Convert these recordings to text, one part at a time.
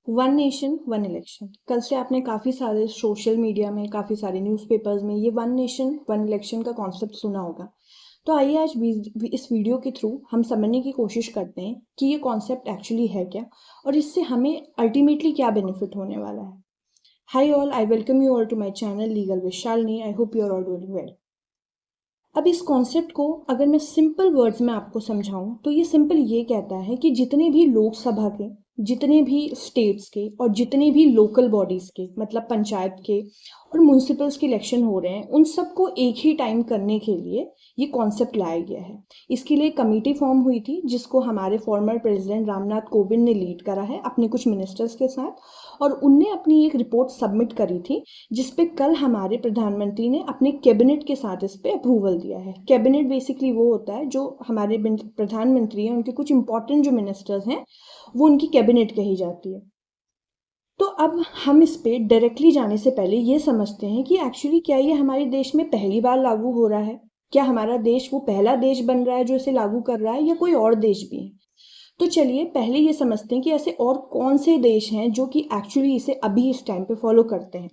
One nation one election, कल से आपने काफ़ी सारे सोशल मीडिया में, काफ़ी सारे न्यूज़पेपर्स में ये वन नेशन वन इलेक्शन का कॉन्सेप्ट सुना होगा। तो आइए आज इस वीडियो के थ्रू हम समझने की कोशिश करते हैं कि ये कॉन्सेप्ट एक्चुअली है क्या और इससे हमें अल्टीमेटली क्या बेनिफिट होने वाला है। Hi all, I welcome you all to my channel legal with Shalini. I hope you are all doing well. अब इस कॉन्सेप्ट को अगर मैं सिंपल वर्ड्स में आपको समझाऊं तो ये सिंपल ये कहता है कि जितने भी लोकसभा के, जितने भी स्टेट्स के और जितने भी लोकल बॉडीज के, मतलब पंचायत के और म्यूनिसिपल्स के इलेक्शन हो रहे हैं, उन सबको एक ही टाइम करने के लिए ये कॉन्सेप्ट लाया गया है। इसके लिए कमेटी फॉर्म हुई थी जिसको हमारे फॉर्मर प्रेसिडेंट रामनाथ कोविंद ने लीड करा है अपने कुछ मिनिस्टर्स के साथ, और उनने अपनी एक रिपोर्ट सबमिट करी थी जिसपे कल हमारे प्रधानमंत्री ने अपने कैबिनेट के साथ इस पे अप्रूवल दिया है। कैबिनेट बेसिकली वो होता है जो हमारे प्रधानमंत्री हैं, उनके कुछ इंपॉर्टेंट जो मिनिस्टर्स हैं वो उनकी कैबिनेट कही जाती है। तो अब हम इस पे डायरेक्टली जाने से पहले ये समझते हैं कि एक्चुअली क्या ये हमारे देश में पहली बार लागू हो रहा है, क्या हमारा देश वो पहला देश बन रहा है जो इसे लागू कर रहा है, या कोई और देश भी है। तो चलिए पहले ये समझते हैं कि ऐसे और कौन से देश हैं जो कि एक्चुअली इसे अभी इस टाइम पे फॉलो करते हैं।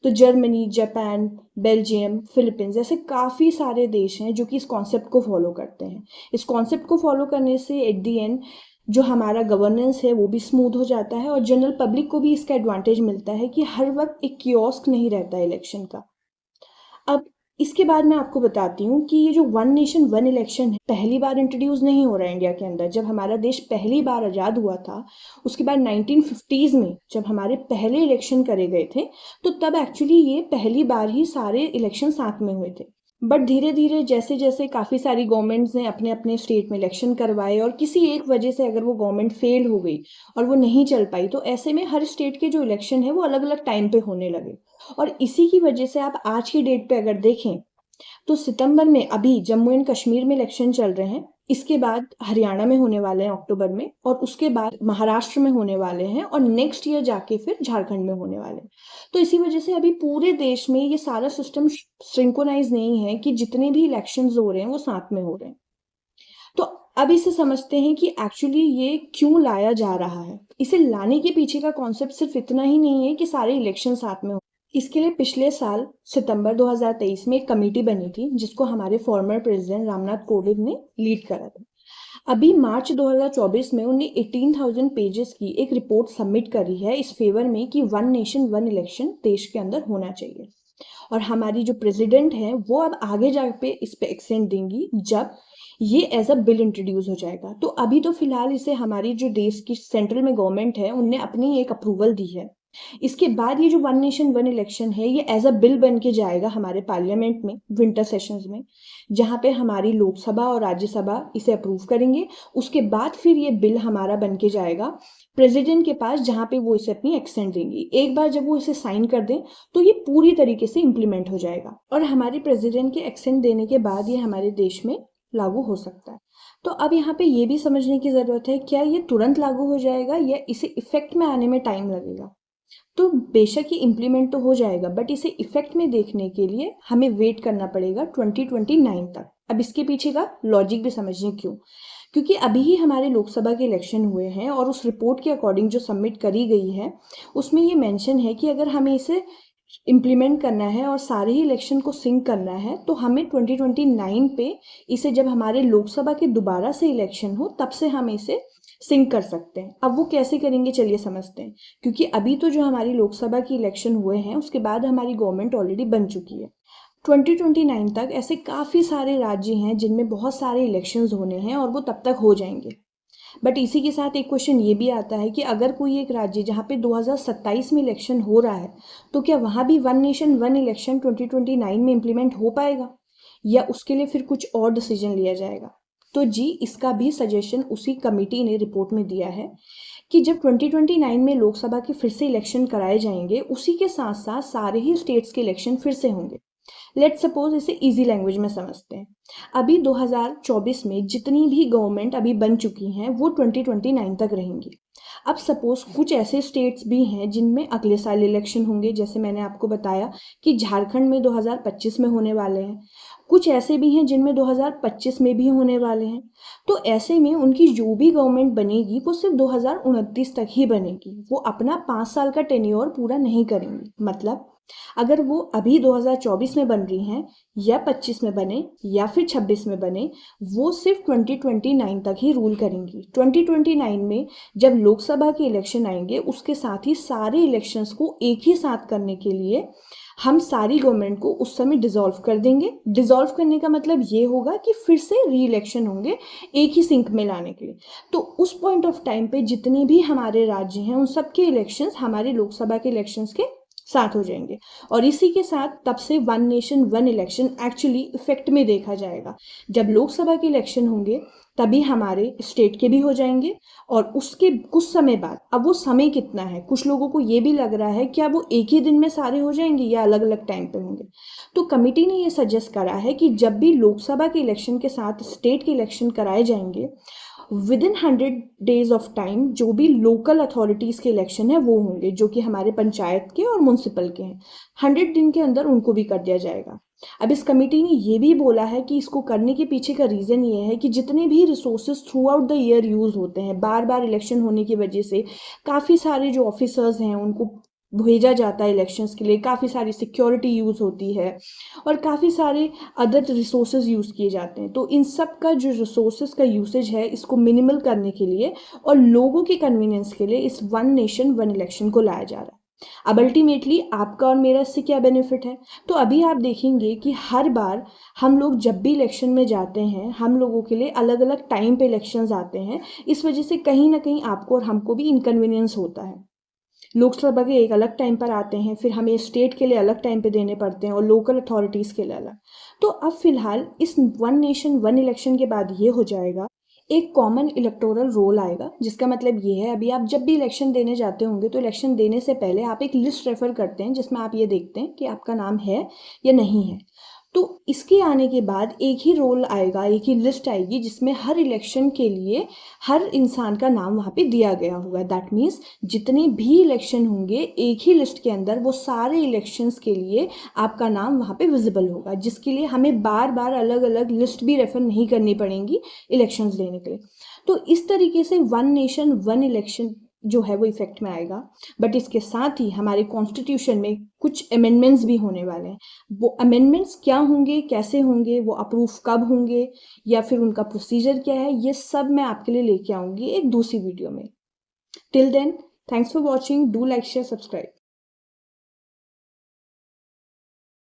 तो जर्मनी, जापान, बेल्जियम, फिलीपींस ऐसे काफ़ी सारे देश हैं जो कि इस कॉन्सेप्ट को फॉलो करते हैं। इस कॉन्सेप्ट को फॉलो करने से एट दी एंड जो हमारा गवर्नेंस है वो भी स्मूथ हो जाता है और जनरल पब्लिक को भी इसका एडवांटेज मिलता है कि हर वक्त एक कियोस्क नहीं रहता है इलेक्शन का। अब इसके बाद मैं आपको बताती हूँ कि ये जो वन नेशन वन इलेक्शन है पहली बार इंट्रोड्यूस नहीं हो रहा है इंडिया के अंदर। जब हमारा देश पहली बार आज़ाद हुआ था, उसके बाद 1950s में जब हमारे पहले इलेक्शन करे गए थे, तो तब एक्चुअली ये पहली बार ही सारे इलेक्शन साथ में हुए थे। बट धीरे धीरे जैसे जैसे काफ़ी सारी गवर्नमेंट्स ने अपने अपने स्टेट में इलेक्शन करवाए और किसी एक वजह से अगर वो गवर्नमेंट फेल हो गई और वो नहीं चल पाई, तो ऐसे में हर स्टेट के जो इलेक्शन है वो अलग अलग टाइम पे होने लगे। और इसी की वजह से आप आज की डेट पे अगर देखें तो सितंबर में अभी जम्मू एंड कश्मीर में इलेक्शन चल रहे हैं, इसके बाद हरियाणा में होने वाले हैं अक्टूबर में, और उसके बाद महाराष्ट्र में होने वाले हैं, और नेक्स्ट ईयर जाके फिर झारखंड में होने वाले हैं। तो इसी वजह से अभी पूरे देश में ये सारा सिस्टम सिंक्रोनाइज नहीं है कि जितने भी इलेक्शंस हो रहे हैं वो साथ में हो रहे हैं। तो अब इसे समझते हैं कि एक्चुअली ये क्यों लाया जा रहा है। इसे लाने के पीछे का कॉन्सेप्ट सिर्फ इतना ही नहीं है कि सारे इलेक्शन साथ में हो। इसके लिए पिछले साल सितंबर 2023 में एक कमेटी बनी थी जिसको हमारे फॉर्मर प्रेसिडेंट रामनाथ कोविंद ने लीड करा था। अभी मार्च 2024 में उन्हें 18,000 पेजेस की एक रिपोर्ट सबमिट करी है इस फेवर में कि वन नेशन वन इलेक्शन देश के अंदर होना चाहिए। और हमारी जो प्रेसिडेंट है वो अब आगे जाके इस पे एक्सेंट देंगी जब ये एज अ बिल इंट्रोड्यूस हो जाएगा। तो अभी तो फिलहाल इसे हमारी जो देश की सेंट्रल में गवर्नमेंट है उनने अपनी एक अप्रूवल दी है। इसके बाद ये जो वन नेशन वन इलेक्शन है ये एज अ बिल बन के जाएगा हमारे पार्लियामेंट में विंटर सेशंस में, जहाँ पे हमारी लोकसभा और राज्यसभा इसे अप्रूव करेंगे। उसके बाद फिर ये बिल हमारा बन के जाएगा प्रेसिडेंट के पास, जहाँ पे वो इसे अपनी एक्सेंट देंगी। एक बार जब वो इसे साइन कर दें तो ये पूरी तरीके से इम्प्लीमेंट हो जाएगा और हमारे प्रेसिडेंट के एक्सेंट देने के बाद ये हमारे देश में लागू हो सकता है। तो अब यहाँ पे ये भी समझने की ज़रूरत है, क्या ये तुरंत लागू हो जाएगा या इसे इफेक्ट में आने में टाइम लगेगा। तो बेशक ये इम्प्लीमेंट तो हो जाएगा, बट इसे इफेक्ट में देखने के लिए हमें वेट करना पड़ेगा 2029 तक। अब इसके पीछे का लॉजिक भी समझिए क्यों। क्योंकि अभी ही हमारे लोकसभा के इलेक्शन हुए हैं और उस रिपोर्ट के अकॉर्डिंग जो सबमिट करी गई है उसमें ये मेंशन है कि अगर हमें इसे इम्प्लीमेंट करना है और सारे ही इलेक्शन को सिंक करना है तो हमें 2029 पे इसे, जब हमारे लोकसभा के दोबारा से इलेक्शन हो तब से हम इसे सिंक कर सकते हैं। अब वो कैसे करेंगे चलिए समझते हैं। क्योंकि अभी तो जो हमारी लोकसभा की इलेक्शन हुए हैं उसके बाद हमारी गवर्नमेंट ऑलरेडी बन चुकी है। 2029 तक ऐसे काफ़ी सारे राज्य हैं जिनमें बहुत सारे इलेक्शंस होने हैं और वो तब तक हो जाएंगे। बट इसी के साथ एक क्वेश्चन ये भी आता है कि अगर कोई एक राज्य जहाँ पे 2027 में इलेक्शन हो रहा है तो क्या वहाँ भी वन नेशन वन इलेक्शन 2029 में इम्प्लीमेंट हो पाएगा, या उसके लिए फिर कुछ और डिसीजन लिया जाएगा। तो जी, इसका भी सजेशन उसी कमेटी ने रिपोर्ट में दिया है कि जब 2029 में लोकसभा के फिर से इलेक्शन कराए जाएंगे उसी के साथ साथ सारे ही स्टेट्स के इलेक्शन फिर से होंगे। लेट्स सपोज इसे इजी लैंग्वेज में समझते हैं। अभी 2024 में जितनी भी गवर्नमेंट अभी बन चुकी हैं वो 2029 तक रहेंगी। अब सपोज कुछ ऐसे स्टेट्स भी हैं जिनमें अगले साल इलेक्शन होंगे, जैसे मैंने आपको बताया कि झारखंड में 2025 में होने वाले हैं। कुछ ऐसे भी हैं जिनमें 2025 में भी होने वाले हैं। तो ऐसे में उनकी जो भी गवर्नमेंट बनेगी वो सिर्फ 2029 तक ही बनेगी, वो अपना 5 साल का टेन्योर पूरा नहीं करेंगी। मतलब अगर वो अभी 2024 में बन रही हैं या 25 में बने या फिर 26 में बने, वो सिर्फ 2029 तक ही रूल करेंगी। 2029 में जब लोकसभा के इलेक्शन आएंगे, उसके साथ ही सारे इलेक्शंस को एक ही साथ करने के लिए हम सारी गवर्नमेंट को उस समय डिसॉल्व कर देंगे। डिसॉल्व करने का मतलब ये होगा कि फिर से री इलेक्शन होंगे एक ही सिंक में लाने के लिए। तो उस पॉइंट ऑफ टाइम पे जितने भी हमारे राज्य हैं उन सब के इलेक्शंस हमारे लोकसभा के इलेक्शंस के साथ हो जाएंगे। और इसी के साथ तब से one nation one election actually effect में देखा जाएगा। जब लोकसभा के इलेक्शन होंगे तभी हमारे स्टेट के भी हो जाएंगे, और उसके कुछ समय बाद, अब वो समय कितना है, कुछ लोगों को ये भी लग रहा है क्या वो एक ही दिन में सारे हो जाएंगे या अलग अलग टाइम पे होंगे। तो कमिटी ने ये सजेस्ट करा है कि जब भी लोकसभा के इलेक्शन के साथ स्टेट के इलेक्शन कराए जाएंगे, with in 100 days of time जो भी लोकल अथॉरिटीज़ के इलेक्शन है वो होंगे, जो कि हमारे पंचायत के और म्यूनसिपल के हैं। 100 दिन के अंदर उनको भी कर दिया जाएगा। अब इस कमेटी ने ये भी बोला है कि इसको करने के पीछे का रीज़न ये है कि जितने भी resources through out the year use होते हैं, बार बार इलेक्शन होने की वजह से काफ़ी सारे जो ऑफिसर्स हैं उनको भेजा जाता है इलेक्शंस के लिए, काफ़ी सारी सिक्योरिटी यूज़ होती है और काफ़ी सारे अदर रिसोर्सेज यूज़ किए जाते हैं। तो इन सब का जो रिसोर्सेज का यूसेज है इसको मिनिमल करने के लिए और लोगों के कन्वीनियंस के लिए इस वन नेशन वन इलेक्शन को लाया जा रहा है। अब अल्टीमेटली आपका और मेरा इससे क्या बेनिफिट है? तो अभी आप देखेंगे कि हर बार हम लोग जब भी इलेक्शन में जाते हैं, हम लोगों के लिए अलग अलग टाइम पे इलेक्शंस आते हैं। इस वजह से कहीं ना कहीं आपको और हमको भी इनकन्वीनियंस होता है। लोकसभा के एक अलग टाइम पर आते हैं, फिर हमें स्टेट के लिए अलग टाइम पे देने पड़ते हैं और लोकल अथॉरिटीज़ के लिए अलग। तो अब फिलहाल इस वन नेशन वन इलेक्शन के बाद ये हो जाएगा, एक कॉमन इलेक्टोरल रोल आएगा, जिसका मतलब ये है अभी आप जब भी इलेक्शन देने जाते होंगे तो इलेक्शन देने से पहले आप एक लिस्ट रेफर करते हैं जिसमें आप ये देखते हैं कि आपका नाम है या नहीं है। तो इसके आने के बाद एक ही रोल आएगा, एक ही लिस्ट आएगी जिसमें हर इलेक्शन के लिए हर इंसान का नाम वहाँ पे दिया गया होगा। दैट मीन्स जितने भी इलेक्शन होंगे एक ही लिस्ट के अंदर वो सारे इलेक्शंस के लिए आपका नाम वहाँ पे विजिबल होगा, जिसके लिए हमें बार बार अलग अलग लिस्ट भी रेफर नहीं करनी पड़ेंगी इलेक्शंस देने के लिए। तो इस तरीके से वन नेशन वन इलेक्शन जो है वो इफेक्ट में आएगा। बट इसके साथ ही हमारे कॉन्स्टिट्यूशन में कुछ अमेंडमेंट्स भी होने वाले हैं। वो अमेंडमेंट्स क्या होंगे, कैसे होंगे, वो अप्रूव कब होंगे या फिर उनका प्रोसीजर क्या है, ये सब मैं आपके लिए लेके आऊँगी एक दूसरी वीडियो में। Till then, thanks for watching, do like share subscribe.